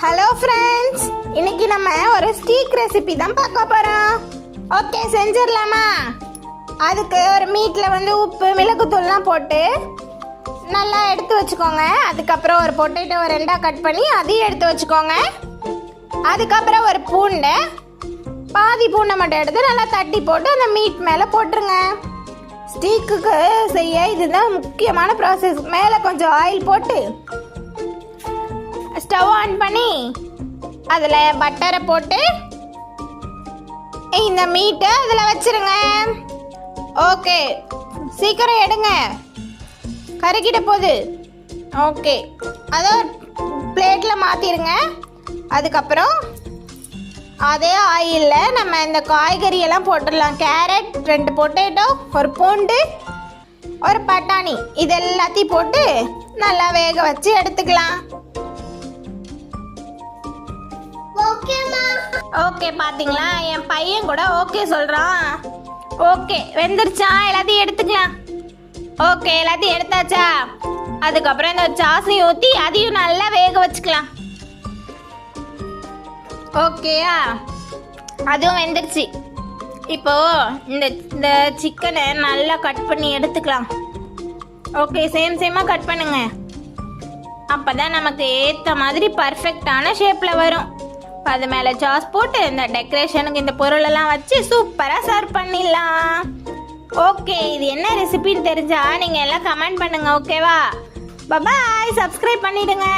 Hello friends, இன்னைக்கு நம்ம ஒரு ஸ்டீக் ரெசிபி தான் பார்க்க போகிறோம். ஓகே, செஞ்சிடலாமா? அதுக்கு ஒரு மீட்டில் உப்பு மிளகுத்தூள்லாம் போட்டு நல்லா எடுத்து வச்சுக்கோங்க. அதுக்கப்புறம் ஒரு பொட்டேட்டோ ரெண்டாக கட் பண்ணி அதையும் எடுத்து வச்சுக்கோங்க. அதுக்கப்புறம் ஒரு பூண்டை பாதி பூண்டை மட்டும் எடுத்து நல்லா தட்டி போட்டு அந்த மீட் மேலே போட்டுருங்க. ஸ்டீக்குக்கு செய்ய இதுதான் முக்கியமான ப்ராசஸ். மேலே கொஞ்சம் ஆயில் போட்டு ஸ்டவ் ஆன் பண்ணி அதில் பட்டரை போட்டு இந்த மீட்டை அதில் வச்சிருங்க. ஓகே, சீக்கிரம் எடுங்க, கருக்கிட்ட போகுது. ஓகே, அதை பிளேட்டில் மாற்றிடுங்க. அதுக்கப்புறம் அதே ஆயிலில் நம்ம இந்த காய்கறியெல்லாம் போட்டுடலாம். கேரட், 2 பொட்டேட்டோ, ஒரு பூண்டு, ஒரு பட்டாணி, இது எல்லாத்தையும் போட்டு நல்லா வேக வச்சு எடுத்துக்கலாம். ஓகே, பாத்தீங்களா? என் பையன் கூட ஓகே சொல்றான். ஓகே, வெந்துருச்சா? எல்லாத்தையும் எடுத்துக்கலாம். ஓகே, எல்லாத்தையும் எடுத்தாச்சா? அதுக்கப்புறம் இந்த சாசி ஊற்றி அதையும் நல்லா வேக வச்சுக்கலாம். ஓகேயா? அதுவும் வெந்துருச்சு. இப்போ இந்த சிக்கனை நல்லா கட் பண்ணி எடுத்துக்கலாம். ஓகே, சேமாக கட் பண்ணுங்க. அப்போதான் நமக்கு ஏற்ற மாதிரி பர்ஃபெக்டான ஷேப்பில் வரும். அது மேலே சாஸ் போட்டு இந்த டெக்கரேஷனுக்கு இந்த பொருளெல்லாம் வச்சு சூப்பராக சர்வ் பண்ணிடலாம். ஓகே, இது என்ன ரெசிபின்னு தெரிஞ்சா நீங்கள் எல்லாம் கமெண்ட் பண்ணுங்க. ஓகேவா? பாய், சப்ஸ்கிரைப் பண்ணிடுங்க.